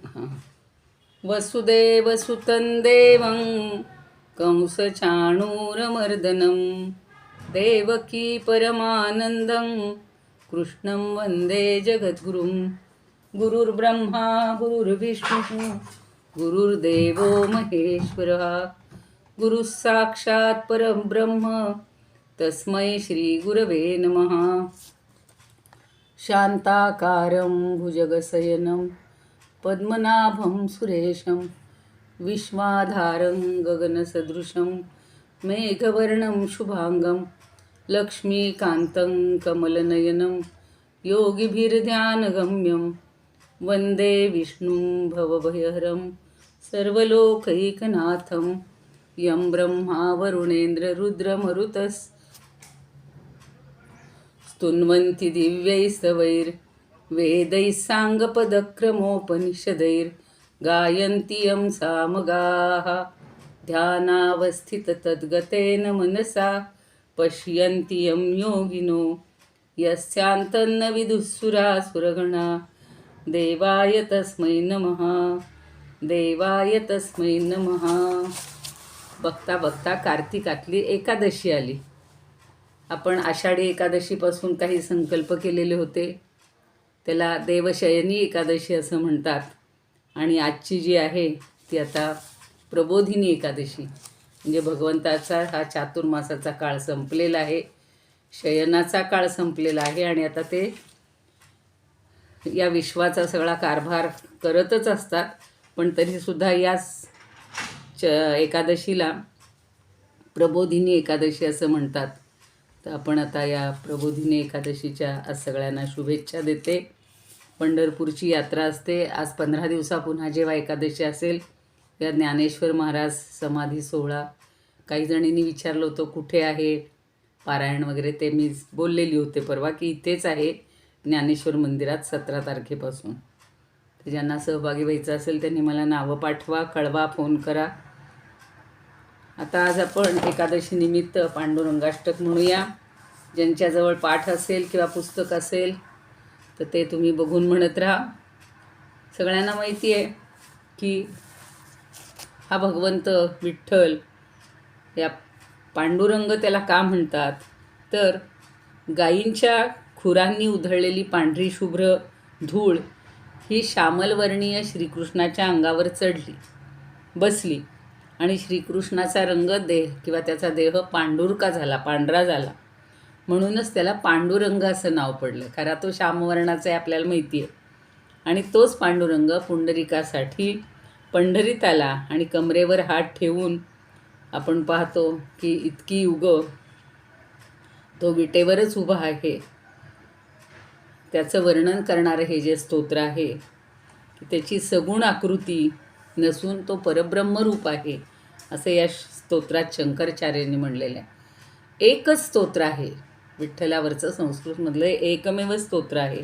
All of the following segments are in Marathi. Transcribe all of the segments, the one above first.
हां. वसुदेवसुतं देवं कंसचाणूरमर्दनं देवकी परमानन्दं कृष्णं वन्दे जगद्गुरुं. गुरुर्ब्रह्मा गुरुर्विष्णुः गुरुर्देवो महेश्वरः गुरुः साक्षात् परब्रह्म तस्मै श्रीगुरवे नमः. शान्ताकारं भुजगशयनं पद्मनाभं सुरेशं विश्वाधारं गगनसदृशं मेघवर्णं शुभांगं लक्ष्मीकान्तं कमलनयनं योगिभिर्ध्यानगम्यं वन्दे विष्णुं भवभयहरं सर्वलोकैकनाथं यं ब्रह्मा वरुणेन्द्ररुद्रमरुतस् स्तुन्वन्ति दिव्यैस्तवैर्वेदैः साङ्गपदक्रमोपनिषदैर्गायन्ति यं सामगाः ध्यानावस्थिततद्गतेन मनसा पश्यन्ति यं योगिनो यस्यान्तन्न विदुःसुरासुरगणा. देवाय तस्मै नमः. देवाय तस्मै नमः. बघता बघता कार्तिकातली एकादशी आली. आपण आषाढी एकादशीपासून काही संकल्प केलेले होते. त्याला देवशयनी एकादशी असं म्हणतात. आणि आजची जी आहे ती आता प्रबोधिनी एकादशी, म्हणजे भगवंताचा हा चातुर्मासाचा काळ संपलेला आहे, शयनाचा काळ संपलेला आहे आणि आता ते या विश्वाचा सगळा कारभार करतच असतात. पण तरीसुद्धा या एकादशीला प्रबोधिनी एकादशी असं म्हणतात. तर आपण आता या प्रबोधिनी एकादशीच्या आज सगळ्यांना शुभेच्छा देते. पंढरपूरची यात्रा असते आज 15 दिवसा पुन्हा जेव्हा एकादशी असेल या ज्ञानेश्वर महाराज समाधी सोहळा. काही जणींनी विचारलं होतं कुठे आहे पारायण वगैरे, ते मी बोललेली होते परवा की इथेच आहे ज्ञानेश्वर मंदिरात 17 तारखेपासून. तर ज्यांना सहभागी व्हायचं असेल त्यांनी मला नावं पाठवा, कळवा, फोन करा. आता आज आपण एकादशी निमित्त पांडुरंगाष्टक म्हणूया. ज्यांच्याजवळ पाठ असेल किंवा पुस्तक असेल तर ते तुम्ही बघून म्हणत राहा. सगळ्यांना माहिती आहे की हा भगवंत विठ्ठल, या पांडुरंग त्याला का म्हणतात तर गायींच्या खुरांनी उधळलेली पांढरी शुभ्र धूळ ही श्यामलवर्णीय श्रीकृष्णाच्या अंगावर चढली, बसली आणि श्रीकृष्णाचा रंग देह किंवा त्याचा देह पांढुरका झाला, पांढरा झाला. म्हणूनच त्याला पांडुरंग असं नाव पडलं. कारण तो श्यामवर्णाचा आहे आपल्याला माहिती आहे. आणि तोच पांडुरंग पुंडरिकासाठी पंढरीत आला आणि कमरेवर हात ठेवून आपण पाहतो की इतकी युग तो विटेवरच उभा आहे. त्याचं वर्णन करणारं हे जे स्तोत्र आहे की त्याची सगुण आकृती नसून तो परब्रह्मरूप आहे असं या स्तोत्रात शंकराचार्यांनी म्हणलेलं आहे. एकच स्तोत्र आहे विठ्ठलावरचं, संस्कृतमधलं एकमेव स्तोत्र आहे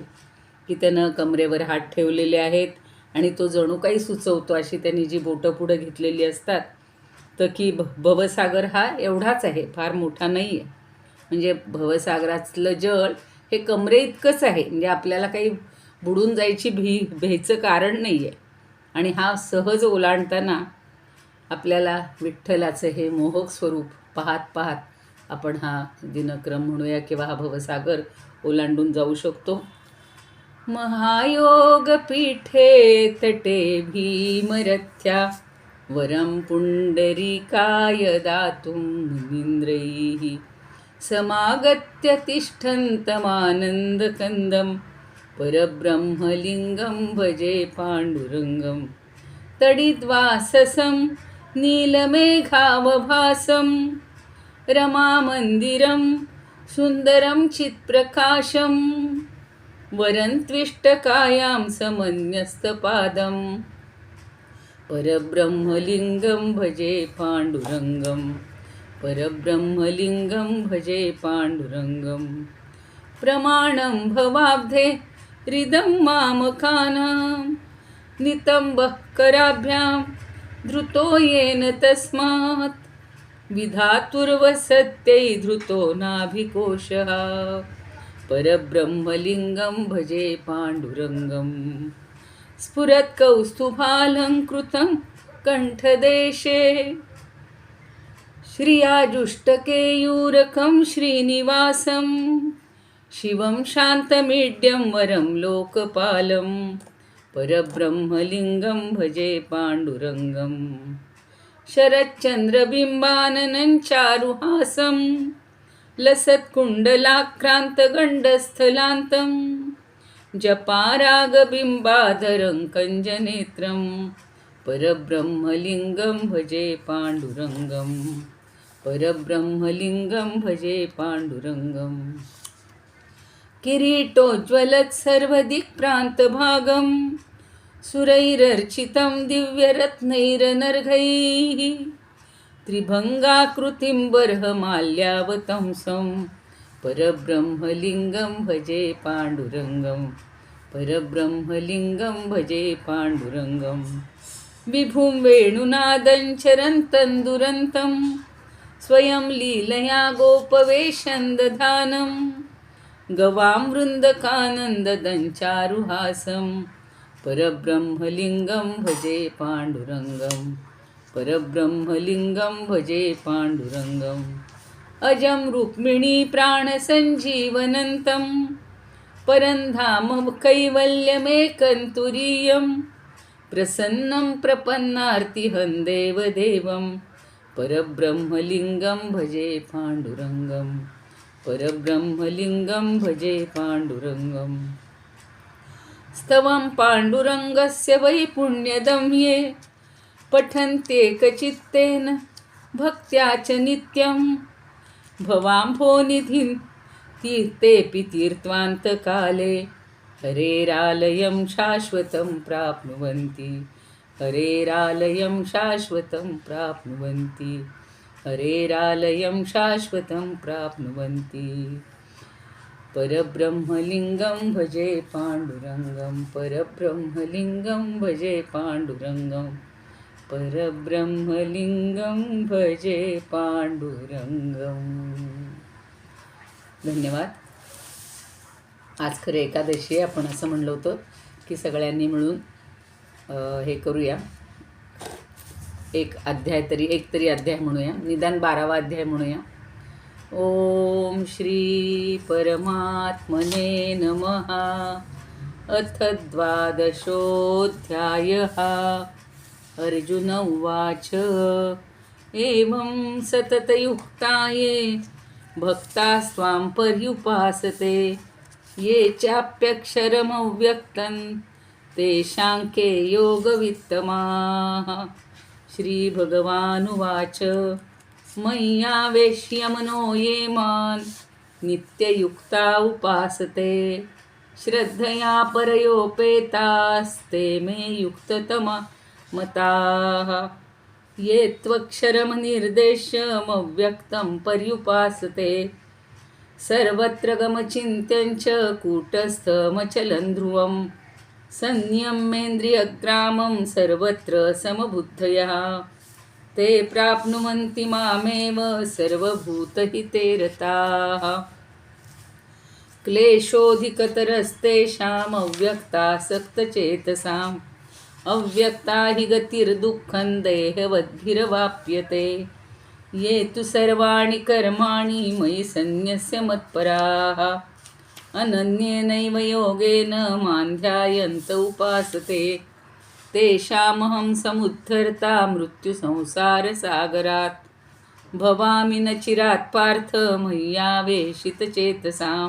की त्यानं कमरेवर हात ठेवलेले आहेत आणि तो जणू काही सुचवतो अशी त्यांनी जी बोटं पुढं घेतलेली असतात. तर की भवसागर हा एवढाच आहे, फार मोठा नाही आहे. म्हणजे भवसागरातलं जळ हे कमरे इतकंच आहे, म्हणजे आपल्याला काही बुडून जायची भ्यायचं कारण नाही आहे. आणि हा सहज ओलांडताना आपल्याला विठ्ठलाचं हे मोहक स्वरूप पाहत पाहत आपण हा दिनक्रम म्हणूया किंवा हा भवसागर ओलांडून जाऊ शकतो. महायोग पीठे तटे भीमरथ्या वरं पुंडरीकाय दातुं मुनीन्द्रैः समागत्य तिष्ठन्तमानन्दकन्दं परब्रह्मलिङ्गं भजे पाण्डुरङ्गं. तडिद्वाससं नीलमेघावभासं रमामन्दिरं सुन्दरं चित्प्रकाशं वरन्त्विष्टकायां समन्यस्तपादं परब्रह्मलिङ्गं भजे पाण्डुरङ्गं. परब्रह्मलिङ्गं भजे पाण्डुरङ्गं. प्रमाणं भवाब्धे हृदं मामकानां नितम्बः कराभ्यां धृतो येन तस्मात् विधातुर्वसत्यै धृतो नाभिकोशः. परब्रह्मलिङ्गं भजे पाण्डुरङ्गं स्फुरत्कौस्तुभालङ्कृतं कण्ठदेशे श्रियाजुष्टकेयूरकं श्रीनिवासं शिवं शान्तमीड्यं वरं लोकपालं परब्रह्मलिङ्गं भजे पाण्डुरङ्गं शरच्चन्द्रबिम्बाननं चारुहासं लसत्कुण्डलाक्रान्तगण्डस्थलान्तं जपारागबिम्बाधरं कञ्जनेत्रं परब्रह्मलिङ्गं भजे पाण्डुरङ्गं परब्रह्मलिङ्गं भजे पाण्डुरङ्गं किरीटोज्ज्वलत्सर्वदिक्प्रान्तभागं सुरैरर्चितं दिव्यरत्नैरनर्घैः त्रिभङ्गाकृतिं बर्हमाल्यावतंसं परब्रह्मलिङ्गं भजे पाण्डुरङ्गं परब्रह्मलिङ्गं भजे पाण्डुरङ्गं विभुं वेणुनादं चरन्तं दुरन्तं स्वयं लीलया गोपवेशं दधानं गवां वृन्दकानन्ददं चारुहासं परब्रह्मलिङ्गं भजे पाण्डुरङ्गं परब्रह्मलिङ्गं भजे पाण्डुरङ्गम् अजं रुक्मिणी प्राणसञ्जीवनन्तं परन्धाम कैवल्यमेकन्तुरीयं प्रसन्नं प्रपन्नार्तिहं देवदेवं परब्रह्मलिङ्गं भजे पाण्डुरङ्गं परब्रह्मलिङ्गं भजे पाण्डुरङ्गं स्तवं पाण्डुरङ्गस्य वै पुण्यदं ये पठन्त्येकचित्तेन भक्त्या च नित्यं भवाम्भोनिधिं तीर्थेऽपि तीर्त्वान्तकाले हरेरालयं शाश्वतं प्राप्नुवन्ति हरेरालयं शाश्वतं प्राप्नुवन्ति हरेरालयं शाश्वतं प्राप्नुवन्ति परब्रह्मलिङ्गं भजे पाण्डुरङ्गं परब्रह्मलिङ्गं भजे पाण्डुरङ्गं परब्रह्मलिङ्गं भजे पाण्डुरङ्गं. धन्यवाद. आज खरं एकादशी आहे. आपण असं म्हणलं होतं की सगळ्यांनी मिळून हे करूया, एक तरी अध्याय म्हणूया, निदान 12वा अध्याय म्हणूया. ओम श्री परमात्मने नमः. अथ 12ोऽध्यायः. अर्जुन उवाच एवं सततयुक्ताये भक्तास्त्वां पर्युपासते ये चाप्यक्षरमव्यक्तं तेषां के योगवित्तमाः. श्रीभगवानुवाच मय्यावेश्य मनो ये मां नित्ययुक्ता उपासते श्रद्धया परयोपेतास्ते मे युक्ततमा मताः. ये त्वक्षरमनिर्देश्यमव्यक्तं पर्युपासते सर्वत्र गमचिन्त्यं च कूटस्थमचलं ध्रुवं संयम्येन्द्रियग्रामं सर्वत्र समबुद्धयः ते प्राप्नुवन्ति मामेव सर्वभूतहिते रताः. क्लेशोऽधिकतरस्तेषाम् अव्यक्तासक्तचेतसाम् अव्यक्ता हि गतिर्दुःखं देहवद्भिरवाप्यते. ये तु सर्वाणि कर्माणि मयि सन्न्यस्य मत्पराः अनन्येनैव योगेन मां ध्यायन्त उपासते तेषामहं समुद्धर्ता मृत्युसंसारसागरात्. भवामि न चिरात् पार्थ मय्यावेशितचेतसां.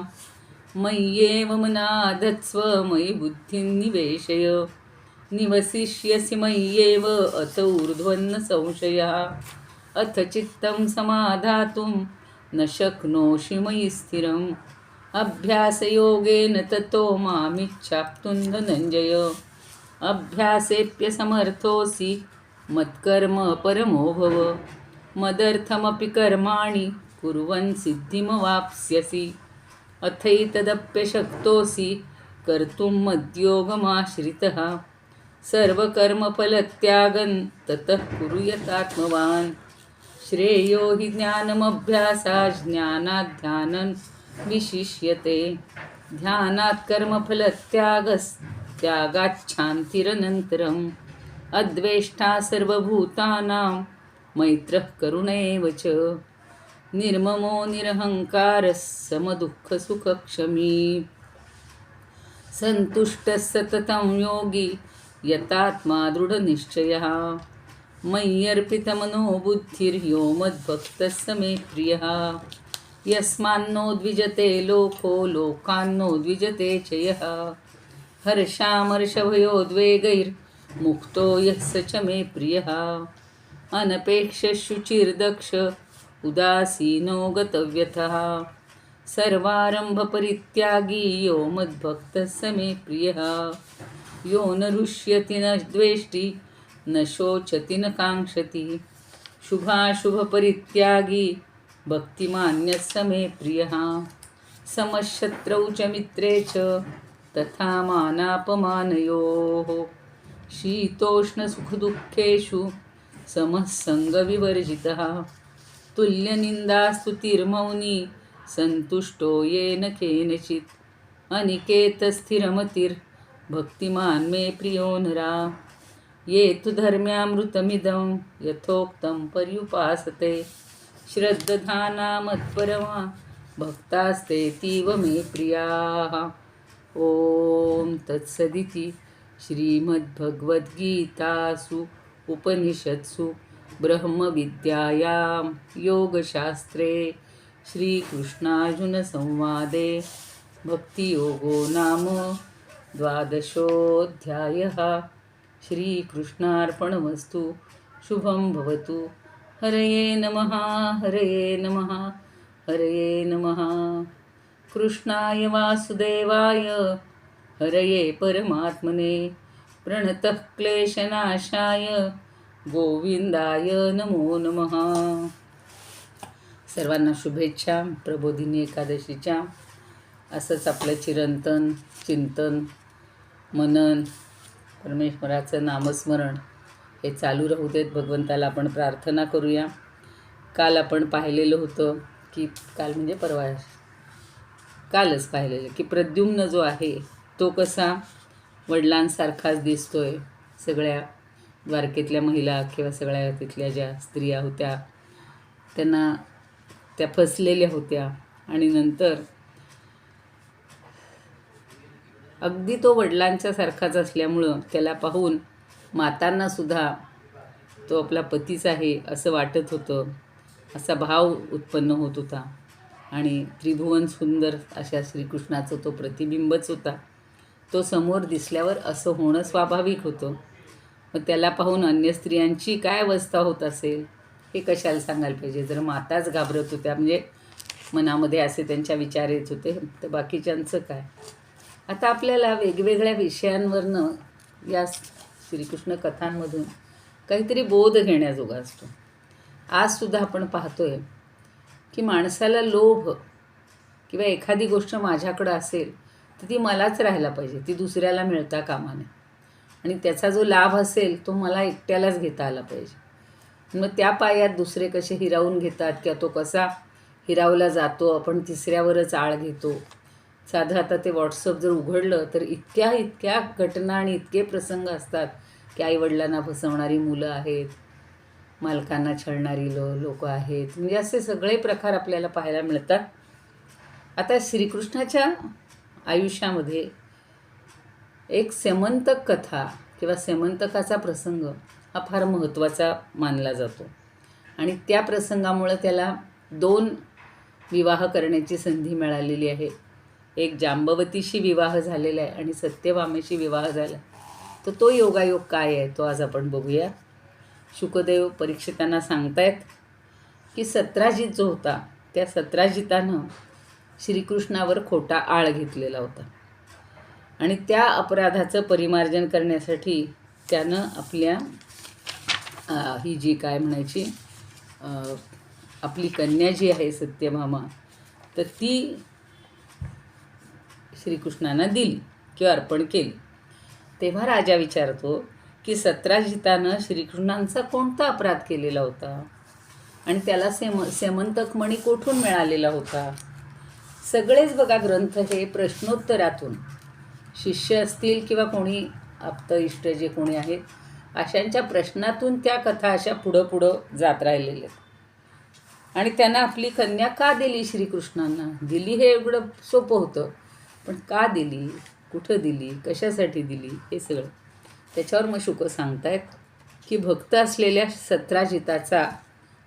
मय्येव मना धत्स्व मयि बुद्धिं निवेशय निवसिष्यसि मय्येव अथ ऊर्ध्वन्न संशयः. अथ चित्तं समाधातुं न शक्नोषि मयि स्थिरम्. अभ्यासयोगेन ततो मामिच्छाप्तुं धनञ्जय. अभ्यासेऽप्यसमर्थोऽसि मत्कर्म परमो भव. मदर्थमपि कर्माणि कुर्वन् सिद्धिमवाप्स्यसि. अथैतदप्यशक्तोऽसि कर्तुं मद्योगमाश्रितः. सर्वकर्मफलत्यागं ततः कुरु यतात्मवान्. श्रेयो हि ज्ञानमभ्यासात् ज्ञानात् ध्यानं विशिष्यते ध्यानात् कर्मफलत्यागाच्छान्तिरनन्तरम् अद्वेष्टा सर्वभूतानां मैत्रः करुण एव च निर्ममो निरहङ्कारः समदुःखसुखक्षमी सन्तुष्टः सततं योगी यतात्मा दृढनिश्चयः मय्यर्पितमनो बुद्धिर्यो मद्भक्तः स मे प्रियः यस्मान्नो द्विजते लोको लोकान्नो द्विजते च यः हर्षामर्षभयोद्वेगैर्मुक्तो यः स च मे प्रियः अनपेक्षशुचिर्दक्ष उदासीनो गतव्यथः सर्वारम्भपरित्यागी यो मद्भक्तः स मे प्रियः यो न रुष्यति न द्वेष्टि न शोचति न काङ्क्षति शुभाशुभपरित्यागी भक्तिमान्यः स मे प्रियः समशत्रौ च मित्रे च तथा मानापमानयोः शीतोष्णसुखदुःखेषु समः सङ्गविवर्जितः तुल्यनिन्दास्तुतिर्मौनी सन्तुष्टो येन केनचित् अनिकेतस्थिरमतिर्भक्तिमान् मे प्रियो नरा ये तु धर्म्यामृतमिदं यथोक्तं पर्युपासते श्रद्धाना मत्परमा भक्तास्तेतीव मे प्रियाः। ॐ तत्सदिति श्रीमद्भगवद्गीतासु उपनिषत्सु ब्रह्मविद्यायां योगशास्त्रे श्रीकृष्णार्जुनसंवादे भक्तियोगो नाम 12ोऽध्यायः। श्रीकृष्णार्पणमस्तु। शुभं भवतु। हरये नमः। हरये नमः। हरये नमः। कृष्णाय वासुदेवाय हरये परमात्मने प्रणतः क्लेशनाशाय गोविंदाय नमो नमः। सर्वांना शुभेच्छा प्रबोधिनी एकादशीच्या। असंच आपलं चिंतन मनन परमेश्वराचं नामस्मरण हे चालू राहू देत। भगवंताला आपण प्रार्थना करूया। काल आपण पाहिलेलं होतं की कालच पाहिलेलं की प्रद्युम्न जो आहे तो कसा वडिलांसारखाच दिसतोय। सगळ्या द्वारकेतल्या महिला किंवा सगळ्या तिथल्या ज्या स्त्रिया होत्या त्यांना त्या फसलेल्या होत्या आणि नंतर अगदी तो वडिलांच्या सारखाच असल्यामुळं त्याला पाहून मातांनासुद्धा तो आपला पतीच आहे असं वाटत होतं। असा भाव उत्पन्न होत होता आणि त्रिभुवन सुंदर अशा श्रीकृष्णाचं तो प्रतिबिंबच होता। तो समोर दिसल्यावर असं होणं स्वाभाविक होतं। मग त्याला पाहून अन्य स्त्रियांची काय अवस्था होत असेल हे कशाला सांगायला पाहिजे। जर माताच घाबरत होत्या म्हणजे मनामध्ये असे त्यांच्या विचार येत होते तर बाकीच्यांचं काय। आता आपल्याला वेगवेगळ्या विषयांवरनं या श्रीकृष्ण कथांमधून काहीतरी बोध घेण्याजोगा असतो। आजसुद्धा आपण पाहतोय की माणसाला लोभ किंवा एखादी गोष्ट माझ्याकडं असेल तर ती मलाच राहायला पाहिजे, ती दुसऱ्याला मिळता कामा नये आणि त्याचा जो लाभ असेल तो मला एकट्यालाच घेता आला पाहिजे। मग त्या पायात दुसरे कसे हिरावून घेतात किंवा तो कसा हिरावला जातो आपण तिसऱ्यावरच आळ घेतो। साधं आता ते व्हॉट्सअप जर उघडलं तर इतक्या घटना आणि इतके प्रसंग असतात की आईवडिलांना फसवणारी मुलं आहेत, मालकांना छळणारी लोक आहेत, म्हणजे असे सगळे प्रकार आपल्याला पाहायला मिळतात। आता श्रीकृष्णाच्या आयुष्यामध्ये एक सेमंतक कथा किंवा सेमंतकाचा प्रसंग हा फार महत्त्वाचा मानला जातो आणि त्या प्रसंगामुळे त्याला 2 विवाह करण्याची संधी मिळालेली आहे। एक जांबवतीशी विवाह झालेला आहे आणि सत्यभामेशी विवाह झाला। तर तो योगायोग काय आहे तो आज आपण बघूया। शुकदेव परीक्षितांना सांगतायत की सत्राजित जो होता त्या सत्राजितानं श्रीकृष्णावर खोटा आळ घेतलेला होता आणि त्या अपराधाचं परिमार्जन करण्यासाठी त्यानं आपल्या ही जी काय म्हणायची आपली कन्या जी आहे सत्यभामा तर ती श्रीकृष्णांना दिली किंवा अर्पण केली। तेव्हा राजा विचारतो की सत्राजितानं श्रीकृष्णांचा कोणता अपराध केलेला होता आणि त्याला सेमंतक मणी कोठून मिळालेला होता। सगळेच बघा ग्रंथ हे प्रश्नोत्तरातून शिष्य असतील किंवा कोणी आप्त इष्ट जे कोणी आहेत अशांच्या प्रश्नातून त्या कथा अशा पुढं पुढं जात राहिलेल्या आहेत. आणि त्यांना आपली कन्या का दिली श्रीकृष्णांना दिली हे एवढं सोपं होतं, पण का दिली, कुठं दिली, कशासाठी दिली हे सगळं त्याच्यावर मग शुक सांगतायत की भक्त असलेल्या सत्राजिताचा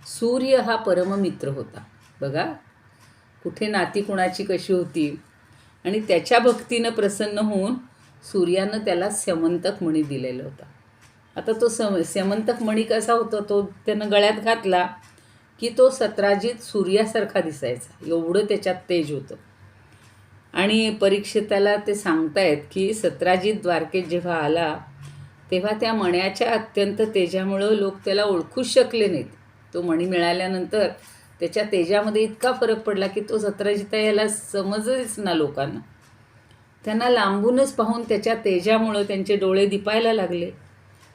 सूर्य हा परममित्र होता. बघा कुठे नाती कुणाची कशी होती, आणि त्याच्या भक्तीनं प्रसन्न होऊन सूर्यानं त्याला स्यमंतक मणी दिलेला होता. आता तो स्यमंतक मणी कसा होता, तो त्यानं गळ्यात घातला की तो सत्राजित सूर्यासारखा दिसायचा, एवढं त्याच्यात तेज होतं. आणि परीक्षिताला ते सांगतायत की सत्राजित द्वारकेत जेव्हा आला तेव्हा त्या मण्याच्या अत्यंत तेजामुळं लोक त्याला ओळखूच शकले नाहीत. तो मणी मिळाल्यानंतर त्याच्या तेजामध्ये इतका फरक पडला की तो सत्राजित याला समजच ना लोकांना. त्यांना लांबूनच पाहून त्याच्या तेजामुळं त्यांचे डोळे दिपायला लागले.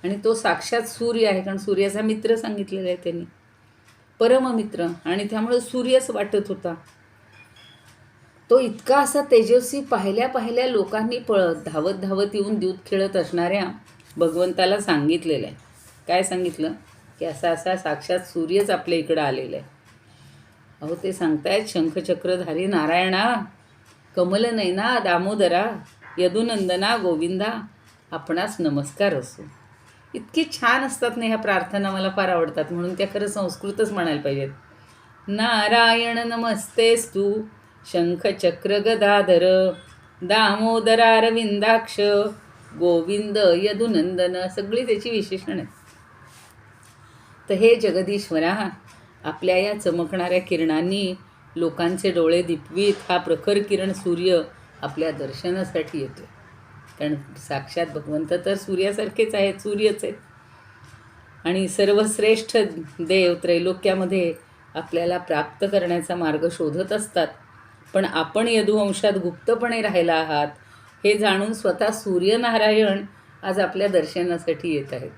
आणि तो साक्षात सूर्य आहे, कारण सूर्याचा मित्र सांगितलेला आहे त्यांनी, परममित्र, आणि त्यामुळं सूर्यच वाटत होता. तो इतका असा तेजस्वी पाहिल्या पाहिल्या लोकांनी धावत धावत येऊन दूध खेळत असणाऱ्या भगवंताला सांगितलेलं आहे. काय सांगितलं की असा असा साक्षात सूर्यच आपल्या इकडं आलेला आहे. अहो ते सांगतायत, शंखचक्रधारी नारायणा, कमलनयना दामोदरा, यदुनंदना गोविंदा, आपणास नमस्कार असो. इतकी छान असतात ना ह्या प्रार्थना, मला फार आवडतात, म्हणून त्या खरं संस्कृतच म्हणायला पाहिजेत. नारायण नमस्तेस्तु शंखचक्र गदाधर, दामोदरारविंदाक्ष, गोविंद यदुनंदन, सगळी त्याची विशेषण आहेत. तर हे जगदीश्वरा, आपल्या या चमकणाऱ्या किरणांनी लोकांचे डोळे दिपवीत हा प्रखर किरण सूर्य आपल्या दर्शनासाठी येतो. कारण साक्षात भगवंत तर सूर्यासारखेच आहेत, सूर्यच आहेत. आणि सर्वश्रेष्ठ देव त्रैलोक्यामध्ये आपल्याला प्राप्त करण्याचा मार्ग शोधत असतात. पण आपण यदुवंशात गुप्तपणे राहिला आहात हे जाणून स्वतः सूर्यनारायण आज आपल्या दर्शनासाठी येत आहेत.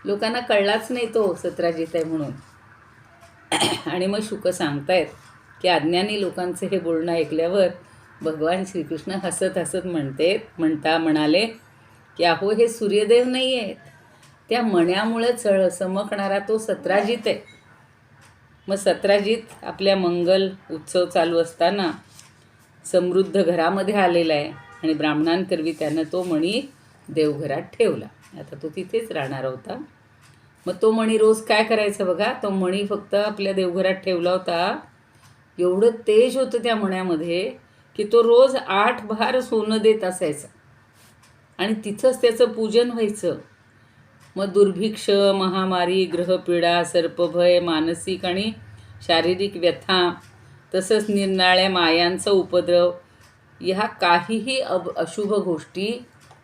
लोकांना कळलाच नाही तो सत्राजित आहे म्हणून. आणि मग शुक सांगतायत की अज्ञानी लोकांचे हे बोलणं ऐकल्यावर भगवान श्रीकृष्ण हसत हसत म्हणाले की अहो हे सूर्यदेव नाही आहेत, त्या मण्यामुळं चमकणारा तो सत्राजित आहे. मग सत्राजित आपल्या मंगल उत्सव चालू असताना समृद्ध घरामध्ये आलेला आहे आणि ब्राह्मणांकरवी त्यानं तो मणी देवघरात ठेवला. आता तो तिथेच राहणार होता. मग तो मणी रोज काय करायचा बघा, तो मणी फक्त आपल्या देवघरात ठेवला होता, एवढं तेज होतं त्या मण्यामध्ये की तो रोज 8 भार सोनं देत असायचा आणि तिथंच त्याचं पूजन व्हायचं. मग दुर्भिक्ष, महामारी, ग्रहपीडा, सर्पभय, मानसिक आणि शारीरिक व्यथा, तसंच निरनिराळ्या मायांचा उपद्रव, ह्या काहीही अशुभ गोष्टी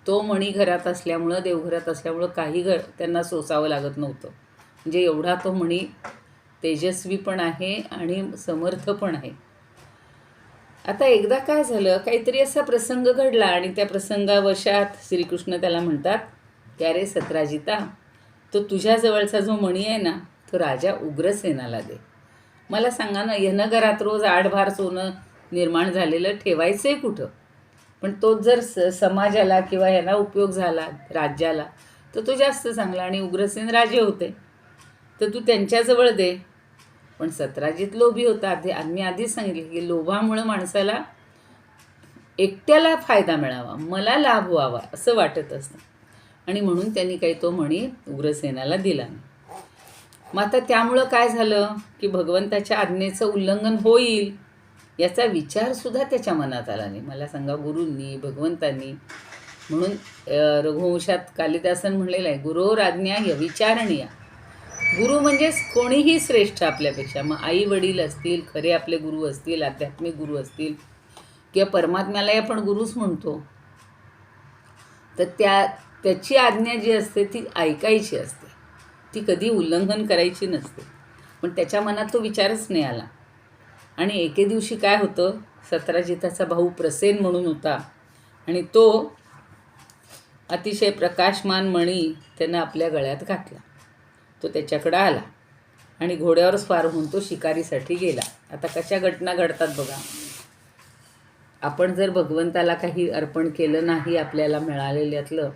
तो मणी घरात असल्यामुळं, देवघरात असल्यामुळं काही त्यांना सोसावं लागत नव्हतं. म्हणजे एवढा तो मणी तेजस्वी पण आहे आणि समर्थ पण आहे. आता एकदा काय झालं, काहीतरी असा प्रसंग घडला आणि त्या प्रसंगावशात श्रीकृष्ण त्याला म्हणतात की अरे सत्राजिता, तो तुझ्याजवळचा जो मणी आहे ना, तो राजा उग्रसेनाला दे. मला सांगा ना, ह्यानं घरात रोज 8 भार सोनं निर्माण झालेलं ठेवायचं आहे कुठं? पण तोच जर समाजाला किंवा ह्याला उपयोग झाला राज्याला तर तो जास्त चांगला, आणि उग्रसेन राजे होते तर तू त्यांच्याजवळ दे. पण सत्राजित लोभी होता. मी आधीच सांगितलं की लोभामुळं माणसाला एकट्याला फायदा मिळावा, मला लाभ व्हावा असं वाटत असतं, आणि म्हणून त्यांनी काही तो मणी उग्रसेनाला दिला नाही. मग आता त्यामुळं काय झालं की भगवंताच्या आज्ञेचं उल्लंघन होईल याचा विचारसुद्धा त्याच्या मनात आला नाही. मला सांगा, गुरूंनी, भगवंतांनी, म्हणून रघुवंशात कालिदासन म्हणलेलं आहे, गुरोर आज्ञा व्यविचारणीय. गुरु म्हणजे कोणीही श्रेष्ठ आपल्यापेक्षा. मग आई वडील असतील, खरे आपले गुरु असतील, आध्यात्मिक गुरु असतील, किंवा परमात्म्यालाही आपण गुरुच म्हणतो, तर त्याची आज्ञा जी असते ती ऐकायची असते, ती कधी उल्लंघन करायची नसते. पण त्याच्या मनात तो विचारच नाही आला. आणि एके दिवशी काय होतं, सत्राजिताचा भाऊ प्रसेन म्हणून होता, आणि तो अतिशय प्रकाशमान मणी त्यानं आपल्या गळ्यात घातला. तो त्याच्याकडं आला आणि घोड्यावर स्वार होऊन तो शिकारीसाठी गेला. आता कशा घटना घडतात बघा. आपण जर भगवंताला काही अर्पण केलं नाही आपल्याला मिळालेल्यातलं,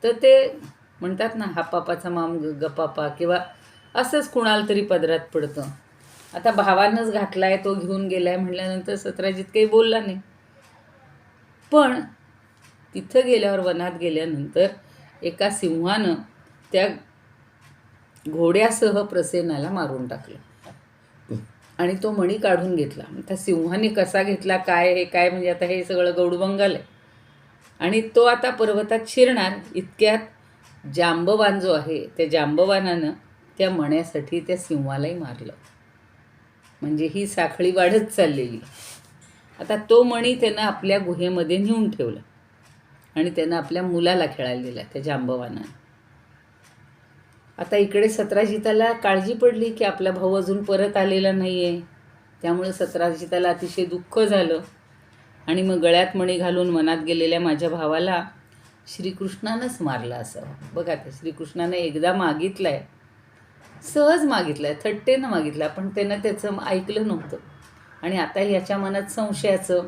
तर ते म्हणतात ना, हा पापाचा माम गपापा, किंवा असंच कुणाला तरी पदरात पडतं. आता भावानंच घातलाय, तो घेऊन गेलाय म्हटल्यानंतर सत्राजित काही बोलला नाही. पण तिथं गेल्यावर, वनात गेल्यानंतर एका सिंहानं त्या घोड्यासह प्रसेनाला मारून टाकलं आणि तो मणी काढून घेतला. त्या सिंहाने कसा घेतला, काय हे काय, म्हणजे आता हे सगळं गौडबंगाल आहे. आणि तो आता पर्वतात शिरणार इतक्यात जांबवान जो आहे, त्या जांबवानानं त्या मण्यासाठी त्या सिंहालाही मारलं. म्हणजे ही साखळी वाढत चाललेली. आता तो मणी त्यानं आपल्या गुहेमध्ये नेऊन ठेवला आणि त्यानं आपल्या मुलाला खेळायला दिला, त्या जांबवानानं. आता इकडे सत्राजिताला काळजी पडली की आपला भाऊ अजून परत आलेला नाही आहे. त्यामुळे सत्राजिताला अतिशय दुःख झालं आणि मग गळ्यात मणी घालून मनात गेलेल्या माझ्या भावाला श्रीकृष्णानंच मारलं असावं. बघा, त्या श्रीकृष्णानं एकदा मागितलं आहे, सहज मागितलं आहे, थट्टेनं मागितलं, पण त्यानं त्याचं ऐकलं नव्हतं. आणि आता याच्या मनात संशयाचं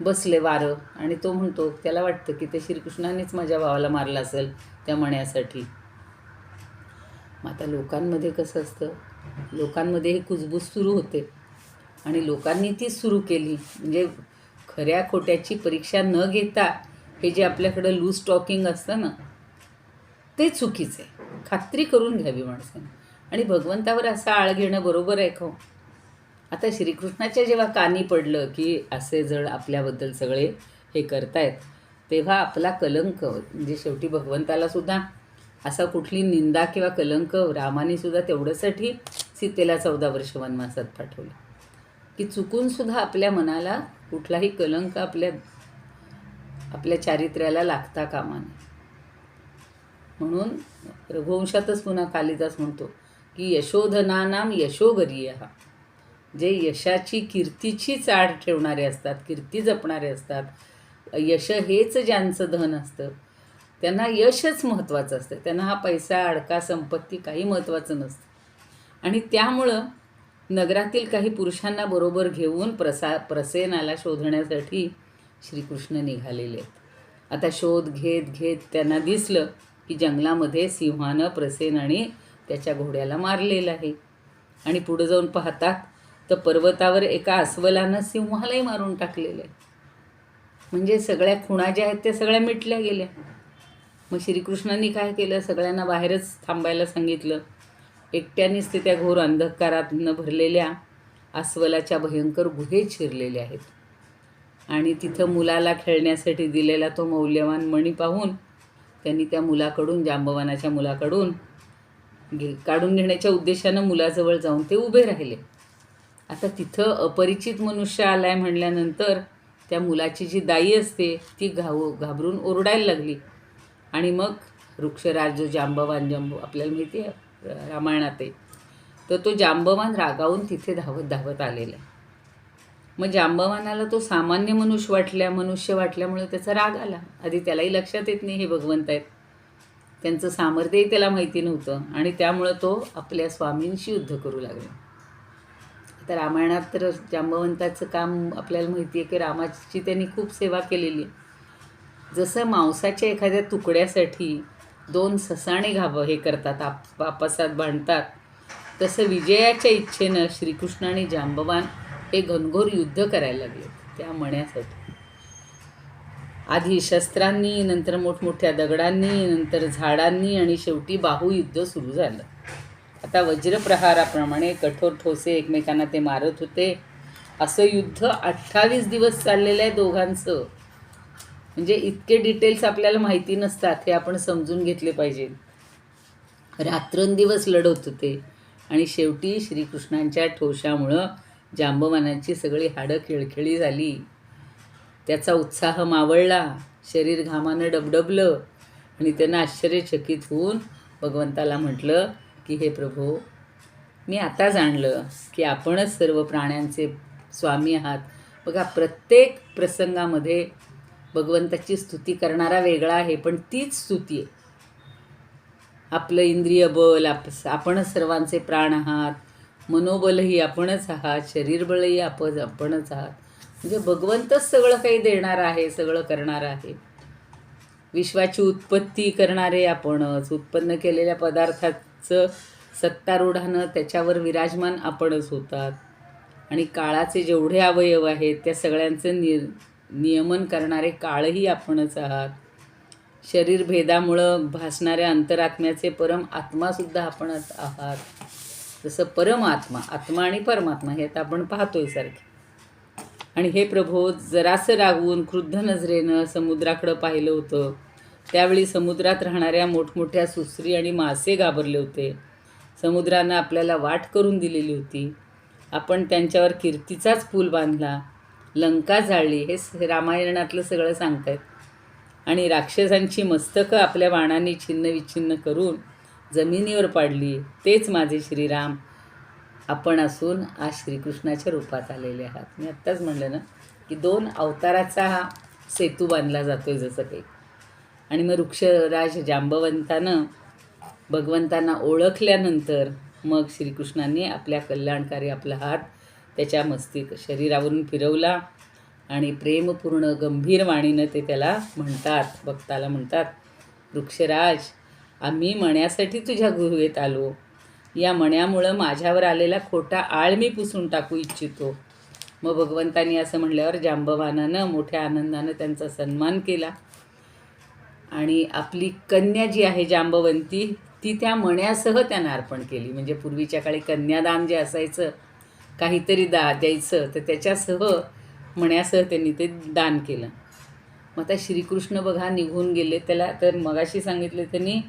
बसले वारं आणि तो म्हणतो, त्याला वाटतं की ते श्रीकृष्णानेच माझ्या भावाला मारलं असेल त्या मण्यासाठी. मग आता लोकांमध्ये कसं असतं, लोकांमध्ये ही कुजबूज सुरू होते आणि लोकांनी तीच सुरू केली. म्हणजे खऱ्या खोट्याची परीक्षा न घेता हे जे आपल्याकडं लूज टॉकिंग असतं ना, ते चुकीचं आहे. खात्री करून घ्यावी माणसाने. आणि भगवंतावर असा आळ घेणं बरोबर आहे का? आता श्रीकृष्णाच्या जेव्हा कानी पडलं की असे जण आपल्याबद्दल सगळे हे करतायत, तेव्हा आपला कलंक, म्हणजे शेवटी भगवंताला सुद्धा असा कुठली निंदा किंवा कलंक, रामाने सुद्धा तेवढ्यासाठी सीतेला 14 वर्ष वनवासात पाठवलं की चुकूनसुद्धा आपल्या मनाला कुठलाही कलंक आपल्या चारित्र्याला लागता कामा नये. म्हणून रघुवंशातच पुन्हा कालिदास म्हणतो की यशोधनानाम यशोगरीयः, जे यशाची, कीर्तीची चाड ठेवणारे असतात, कीर्ती जपणारे असतात, यश हेच ज्यांचं धन असतं, त्यांना यशच महत्त्वाचं असतं. त्यांना हा पैसा, अडका, संपत्ती काही महत्त्वाचं नसतं. आणि त्यामुळं नगरातील काही पुरुषांना बरोबर घेऊन प्रसेनाला शोधण्यासाठी श्रीकृष्ण निघालेले आहेत. आता शोध घेत घेत त्यांना दिसलं की जंगलामध्ये सिंहानं प्रसेन आणि त्याच्या घोड्याला मारलेलं आहे. आणि पुढं जाऊन पाहतात तर पर्वतावर एका अस्वलानं सिंहालाही मारून टाकलेलं आहे. म्हणजे सगळ्या खुणा ज्या आहेत त्या सगळ्या मिटल्या गेल्या. मग श्रीकृष्णांनी काय केलं, सगळ्यांना बाहेरच थांबायला सांगितलं. एकट्यानेच ते त्या घोर अंधकारातनं भरलेल्या अस्वलाच्या भयंकर गुहेत शिरलेले आहेत. आणि तिथं मुलाला खेळण्यासाठी दिलेला तो मौल्यवान मणी पाहून त्यांनी त्या मुलाकडून, जांबवानाच्या मुलाकडून काढून घेण्याच्या उद्देशानं मुलाजवळ जाऊन ते उभे राहिले. आता तिथं अपरिचित मनुष्य आलाय म्हणल्यानंतर त्या मुलाची जी दाई असते ती घाबरून ओरडायला लागली. आणि मग वृक्षराज जो जांबवान, आपल्याला माहिती आहे रामायणात आहे, तर तो जांबवान रागावून तिथे धावत धावत आलेला आहे. मग जांबवानाला तो सामान्य मनुष्य वाटल्यामुळे त्याचा राग आला. आधी त्यालाही लक्षात येत नाही हे भगवंत आहेत, त्यांचं सामर्थ्यही त्याला माहिती नव्हतं, आणि त्यामुळं तो आपल्या स्वामींशी युद्ध करू लागला. आता रामायणात तर जांबवंताचं काम आपल्याला माहिती आहे की रामाची त्यांनी खूप सेवा केलेली आहे. जसं मांसाच्या एखाद्या तुकड्यासाठी 2 ससाणे हे करतात, आपसात भांडतात, तसं विजयाच्या इच्छेनं श्रीकृष्ण आणि जांबवान हे घनघोर युद्ध करायला लागले त्या मण्यासाठी. आधी शस्त्रांनी, नंतर मोठमोठ्या दगडांनी, नंतर झाडांनी, आणि शेवटी बाहुयुद्ध सुरू झालं. आता वज्रप्रहाराप्रमाणे कठोर ठोसे एकमेकांना ते मारत होते. असं युद्ध 28 दिवस चाललेलं आहे दोघांचं. म्हणजे इतके डिटेल्स आपल्याला माहिती नसतात, हे आपण समजून घेतले पाहिजे. रात्रंदिवस लढत होते आणि शेवटी श्रीकृष्णांच्या ठोशामुळं जांबवानाची सगळी हाडं खिळखिळी झाली. त्याचा उत्साह मावळला, शरीर घामानं डबडबलं, आणि त्यानं आश्चर्यचकित होऊन भगवंताला म्हटलं की हे प्रभो, मी आता जाणलं की आपणच सर्व प्राण्यांचे स्वामी आहात. बघा, प्रत्येक प्रसंगामध्ये भगवंताची स्तुती करणारा वेगळा आहे, पण तीच स्तुती आहे. आपलं इंद्रिय बल आपणच सर्वांचे प्राण आहात, मनोबलही आपणच आहात, शरीरबलही आपणच आहात, म्हणजे भगवंतच सगळं काही देणार आहे, सगळं करणार आहे. विश्वाची उत्पत्ती करणारे आपणच, उत्पन्न केलेल्या पदार्थाचं सत्तारूढानं त्याच्यावर विराजमान आपणच होतात. आणि काळाचे जेवढे अवयव आहेत त्या सगळ्यांचं नियमन करणारे काळही आपणच आहात. शरीरभेदामुळं भासणाऱ्या अंतरात्म्याचे परम आत्मासुद्धा आपणच आहात. जसं परमात्मा, आत्मा आणि परमात्मा हे आता आपण पाहतोय सारखे. आणि हे प्रभो जरासं रागवून क्रुद्ध नजरेनं समुद्राकडं पाहिलं होतं. त्यावेळी समुद्रात राहणाऱ्या मोठमोठ्या सुसरी आणि मासे घाबरले होते. समुद्रानं आपल्याला वाट करून दिलेली होती. आपण त्यांच्यावर कीर्तीचाच पूल बांधला, लंका जाळली, हे रामायणातलं सगळं सांगतायत. आणि राक्षसांची मस्तकं आपल्या बाणांनी छिन्नविच्छिन्न करून जमिनीवर पाडली. तेच माझे श्रीराम आपण असून आज श्रीकृष्णाच्या रूपात आलेले आहात. मी आत्ताच म्हणलं ना की 2 अवताराचा हा सेतू बांधला जातोय जसं काही. आणि मग वृक्षराज जांबवंतानं भगवंतांना ओळखल्यानंतर मग श्रीकृष्णांनी आपल्या कल्याणकारी आपला हात त्याच्या मस्तिष्क शरीरावरून फिरवला आणि प्रेमपूर्ण गंभीर वाणीनं ते त्याला म्हणतात, भक्ताला म्हणतात, वृक्षराज, आम्ही मण्यासाठी तुझ्या गुहेत आलो. या मण्यामुळं माझ्यावर आलेला खोटा आळ मी पुसून टाकू इच्छितो. मग भगवंतांनी असं म्हणल्यावर जांबवानानं मोठ्या आनंदानं त्यांचा सन्मान केला. आणि आपली कन्या जी आहे जांबवंती ती त्या मण्यासह त्यानं अर्पण केली. म्हणजे पूर्वीच्या काळी कन्यादान जे असायचं, काहीतरी द्यायचं, तर त्याच्यासह मण्यासह त्यांनी ते दान केलं. मग आता श्रीकृष्ण बघा निघून गेले. त्याला तर मगाशी सांगितले त्यांनी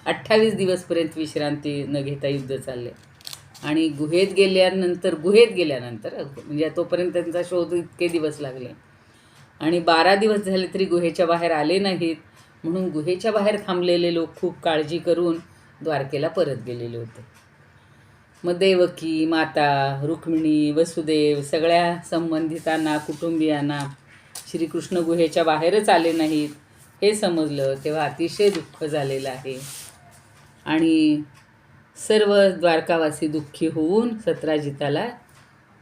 28 दिवसपर्यंत विश्रांती न घेता युद्ध चालले. आणि गुहेत गेल्यानंतर म्हणजे तोपर्यंत त्यांचा शोध इतके दिवस लागले. आणि 12 दिवस झाले तरी गुहेच्या बाहेर आले नाहीत. म्हणून गुहेच्या बाहेर थांबलेले लोक खूप काळजी करून द्वारकेला परत गेलेले होते. मग देवकी माता, रुक्मिणी, वसुदेव सगळ्या संबंधितांना, कुटुंबियांना श्रीकृष्ण गुहेच्या बाहेरच आले नाहीत हे समजलं तेव्हा अतिशय दुःख झालेलं आहे. आणि सर्व द्वारकावासी दुःखी होऊन सत्राजिताला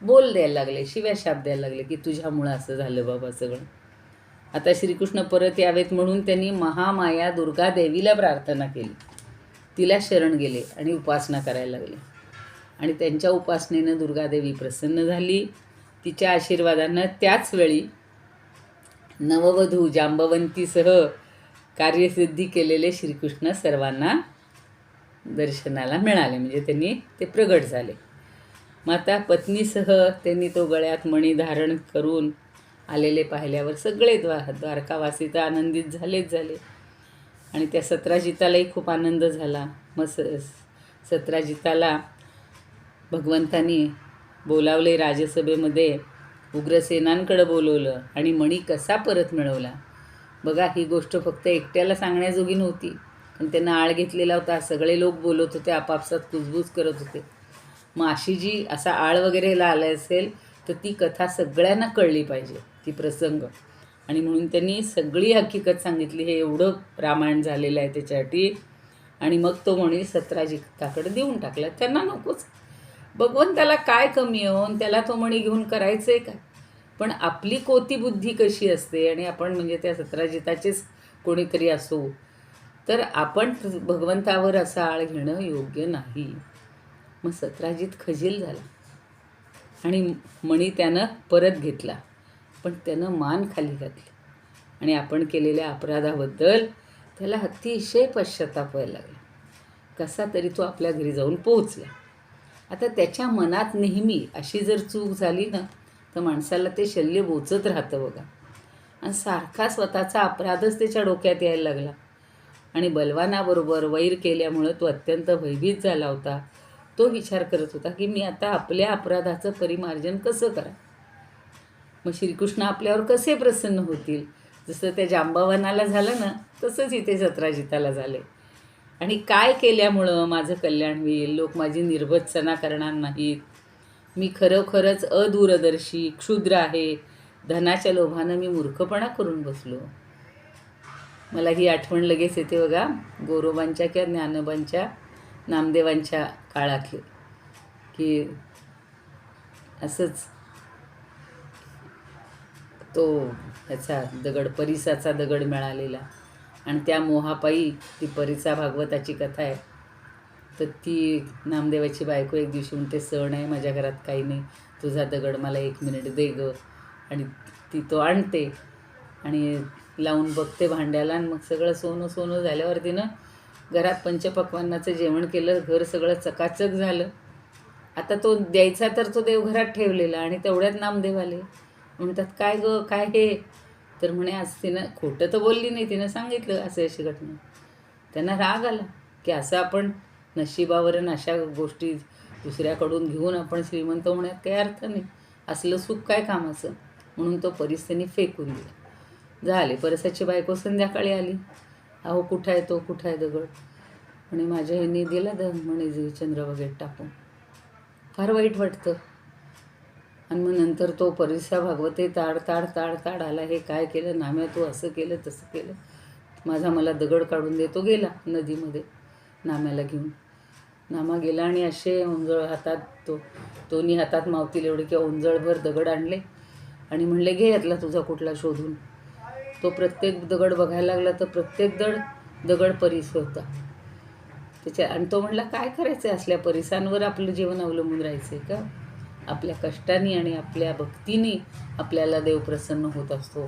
बोल द्यायला लागले, शिव्याशाप द्यायला लागले की तुझ्यामुळं असं झालं बाबा सगळं. आता श्रीकृष्ण परत यावेत म्हणून त्यांनी महामाया दुर्गा देवीला प्रार्थना केली. तिला शरण गेले आणि उपासना करायला लागले. आणि त्यांच्या उपासनेनं दुर्गादेवी प्रसन्न झाली. तिच्या आशीर्वादानं त्याच वेळी नववधू जांबवंतीसह कार्यसिद्धी केलेले श्रीकृष्ण सर्वांना दर्शनाला मिळाले. म्हणजे त्यांनी ते प्रगट झाले. मग आता पत्नीसह त्यांनी तो गळ्यात मणी धारण करून आलेले पाहिल्यावर सगळे द्वारकावासी तर आनंदित झाले. आणि त्या सत्राजितालाही खूप आनंद झाला. मग सत्राजिताला भगवंतांनी बोलावले राजसभेमध्ये, उग्रसेनांकडे बोलवलं आणि मणी कसा परत मिळवला. बघा, ही गोष्ट फक्त एकट्याला सांगण्याजोगी नव्हती, पण त्यांना आळ घेतलेला होता. सगळे लोक बोलत होते, आपापसात कुजबूज करत होते. मग अशी जी असा आळ वगैरेला आला असेल तर ती कथा सगळ्यांना कळली पाहिजे, ती प्रसंग. आणि म्हणून त्यांनी सगळी हकीकत सांगितली. हे एवढं रामायण झालेलं आहे त्याच्यासाठी. आणि मग तो मणी सत्राजिताकडे देऊन टाकला. त्यांना नकोच. भगवंताला काय कमी होऊन त्याला तो मणी घेऊन करायचं आहे काय. पण आपली कोती बुद्धी कशी असते, आणि आपण म्हणजे त्या सत्राजिताचेच कोणीतरी असो, तर आपण भगवंतावर असा आळ घेणं योग्य नाही. मग सत्राजित खजील झाला आणि मणी त्यानं परत घेतला. पण त्यानं मान खाली घातली आणि आपण केलेल्या अपराधाबद्दल त्याला अतिशय पश्चाताप व्हायला लागला. कसा तरी तो आपल्या घरी जाऊन पोहोचला. आता त्याच्या मनात नेहमी अशी जर चूक झाली ना तर माणसाला ते शल्य बोचत राहतं बघा. आणि सारखा स्वतःचा अपराधच त्याच्या डोक्यात यायला लागला. आणि बलवानाबरोबर वैर केल्यामुळं तो अत्यंत भयभीत झाला होता. तो विचार करत होता की मी आता आपल्या अपराधाचं परिमार्जन कसं करा. मग श्रीकृष्ण आपल्यावर कसे प्रसन्न होतील. जसं त्या जांबवनाला झालं ना तसंच इथे सत्राजिताला झाले. आणि काय केल्यामुळं माझं कल्याण होईल, लोक माझी निर्भत्सना करणार नाहीत, मी खरोखरच अदूरदर्शी क्षुद्र आहे, धनाच्या लोभानं मी मूर्खपणा करून बसलो. मला ही आठवण लगेच येते बघा, गोरोबांच्या किंवा ज्ञानोबांच्या, नामदेवांच्या काळातले, की असंच तो ह्याचा दगड, परिसाचा दगड मिळालेला, आणि त्या मोहापायी ती परिसा भागवताची कथा आहे. तर ती नामदेवाची बायको एक दिवशी म्हणते, सण आहे, माझ्या घरात काही नाही, तुझा दगड मला 1 मिनिट दे गं. आणि ती तो आणते आणि लावून बघते भांड्याला, आणि मग सगळं सोनं सोनं झाल्यावर तिनं घरात पंचपक्वान्नाचं जेवण केलं, घर सगळं चकाचक झालं. आता तो द्यायचा तर तो देव घरात ठेवलेला, आणि तेवढ्यात नामदेव आले. म्हणतात, काय गं, काय हे? तर म्हणे, आज तिनं खोटं तर बोलली नाही, तिनं सांगितलं असे अशी घटना. त्यांना राग आला की असं आपण नशिबावरून अशा गोष्टी दुसऱ्याकडून घेऊन आपण श्रीमंत होण्यात काही अर्थ नाही, असलं सुख काय कामाचं. म्हणून तो परिस्थितीने फेकून दिला. झाले. परसाची बायको संध्याकाळी आली. अहो, कुठं आहे तो, कुठं आहे दगड? म्हणे, माझ्या ह्यांनी दिला म्हणे चंद्रभागेत टाकून. फार वाईट वाटतं. आणि मग नंतर तो परिसा भागवते ताड ताड ताड ताड आला, हे काय केलं नाम्या, तू असं केलं तसं केलं, माझा मला दगड काढून दे. तो गेला नदीमध्ये नाम्याला घेऊन. नामा गेला आणि असे ओंजळ हातात, दोन्ही हातात मावतील एवढे किंवा ओंजळभर दगड आणले आणि म्हणले, घे यातला तुझा कुठला शोधून. तो प्रत्येक दगड बघायला लागला तर प्रत्येक दगड परिस होता त्याच्या. आणि तो म्हणला, काय करायचं आहे, असल्या परिसांवर आपलं जीवन अवलंबून राहायचं आहे का? आपल्या कष्टाने आणि आपल्या भक्तीने आपल्याला देव प्रसन्न होत असतो.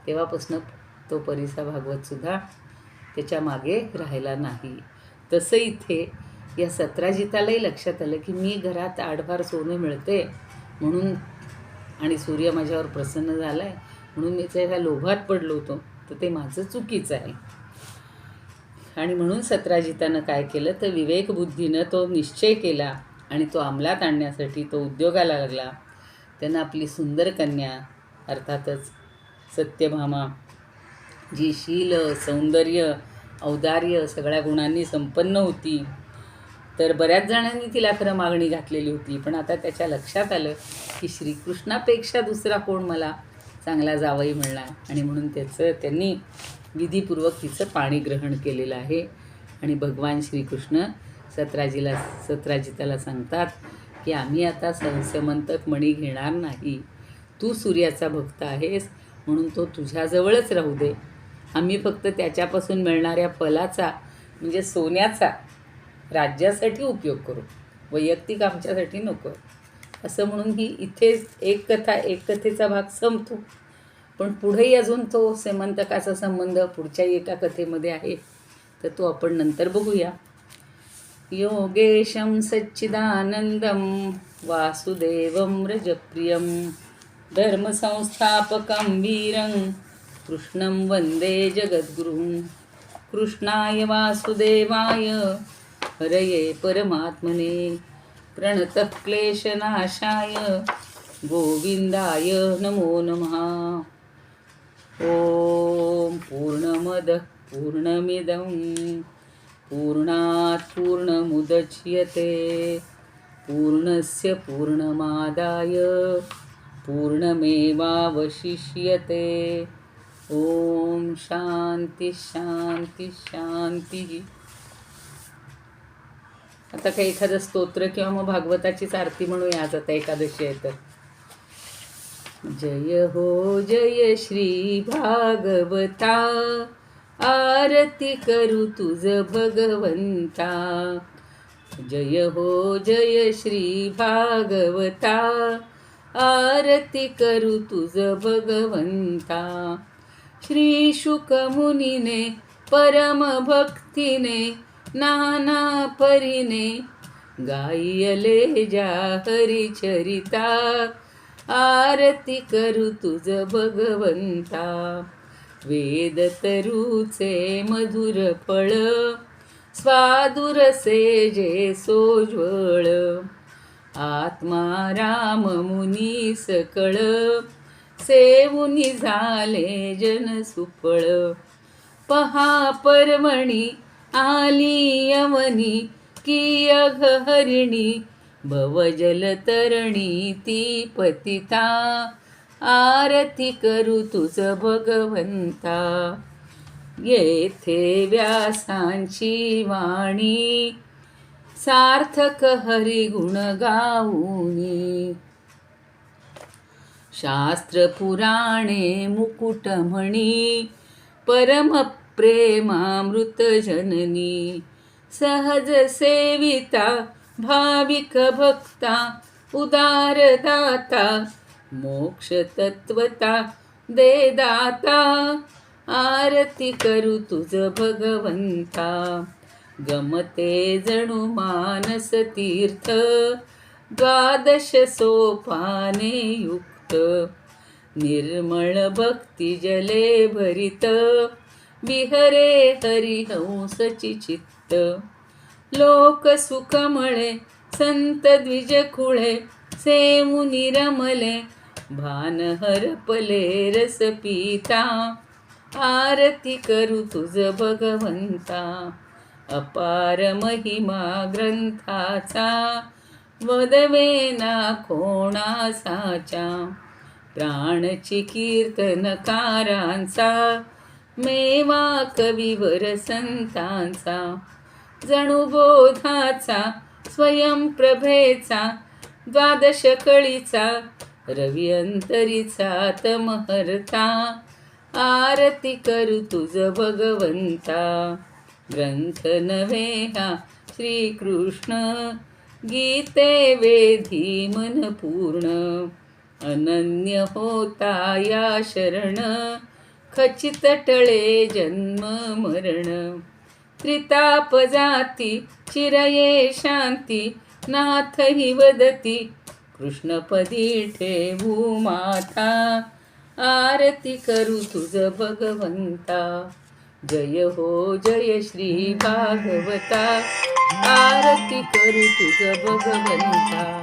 तेव्हापासून तो परिसा भागवतसुद्धा त्याच्या मागे राहिला नाही. तसं इथे या सत्राजितालाही लक्षात आलं की मी घरात आडभार सोनं मिळते म्हणून, आणि सूर्य माझ्यावर प्रसन्न झाला आहे म्हणून मी त्याच्या लोभात पडलो होतो, तर ते माझं चुकीचं आहे. आणि म्हणून सत्राजितानं काय केलं तर विवेकबुद्धीनं तो निश्चय केला आणि तो अंमलात आणण्यासाठी तो उद्योगाला लागला. त्यानं आपली सुंदर कन्या, अर्थातच सत्यभामा, जी शील, सौंदर्य, औदार्य सगळ्या गुणांनी संपन्न होती, तर बऱ्याच जणांनी तिला खरं मागणी घातलेली होती. पण आता त्याच्या लक्षात आलं की श्रीकृष्णापेक्षा दुसरा कोण मला चांगला जावई मिळणार, आणि म्हणून त्यांनी विधीपूर्वक तिचं पाणी ग्रहण केलेलं आहे. आणि भगवान श्रीकृष्ण सत्राजिताला सांगतात की आम्ही आता समंतक मणी घेणार नाही, तू सूर्याचा भक्त आहेस म्हणून तो तुझ्याजवळच राहू दे. आम्ही फक्त त्याच्यापासून मिळणाऱ्या फलाचा म्हणजे सोन्याचा राज्यासाठी उपयोग करू, वैयक्तिक आमच्यासाठी नको. असं म्हणून ही इथेच एक कथेचा भाग संपतो. पण पुढेही अजून तो सेमंतकाचा संबंध पुढच्याही एका कथेमध्ये आहे, तर तो आपण नंतर बघूया. योगेशं सच्चिदानंदं वासुदेवं रजप्रियं धर्मसंस्थापकं वीरं कृष्णं वन्दे जगद्गुरुं. कृष्णाय वासुदेवाय हरये परमात्मने प्रणतः क्लेशनाशाय गोविंदाय नमो नमः. ओम पूर्णमदः पूर्णमिदं पूर्णात् पूर्णमुदच्यते पूर्णस्य पूर्णमादाय पूर्णमेवावशिष्यते. ओम शांती शांती शांती. आता काही एखादं स्तोत्र किंवा मग भागवताचीच आरती म्हणूया. आज आता एकादशी आहे तर. जय हो जय श्री भागवता, आरती करू तुझ भगवंता. जय हो जय श्री भागवता, आरती करू तुझ भगवंता. श्री शुक मुनीने परम भक्तीने नाना परीने गायले जा हरिचरिता. आरती करू तुझ भगवंता. वेद तरुचे मधुर फळ स्वादुरसे जे सोज्वळ. आत्मा राम मुनी सकळ सेवुनी झाले जन सुफळ. पहा पर्वणी आली यवनी की अघहरिणी भवजल तरणी ती पतिता. आरती करू तुझ भगवंता. येथे व्यासांची वाणी सार्थक हरिगुण गाऊनी. शास्त्र पुराणे मुकुटमणी परमप्रेमामृत जननी सहज सेविता भाविक भक्ता उदारदाता मोक्ष तत्वता दे दाता आरती करू तुझ भगवंता गमते जणू मानस तीर्थ द्वादश सोपाने युक्त निर्मळ भक्ती जले भरित विहरे हरिहंसची चित्त लोक सुखमळे संत द्विज खुळे सेमुनी रमले भान हरपले रस पिता आरती करू तुझ भगवंता अपार महिमा ग्रंथाचा वदवेना कोणासाच्या प्राणची कीर्तनकारांचा मेवा कविवर संतांचा जणू बोधाचा स्वयंप्रभेचा द्वादश कळीचा रवी अंतरीचा तमहर्ता आरती करू तुझ भगवंता ग्रंथ नव्हे हा श्रीकृष्ण गीते वेधी मन पूर्ण अनन्य होता या शरण खचित टळे जन्म मरण त्रिताप जाती चिरये शांती नाथ हि वदती कृष्णपदी ठेवू माथा आरती करू तुझ भगवंता जय हो जय श्री भागवता आरती करू तुझ भगवंता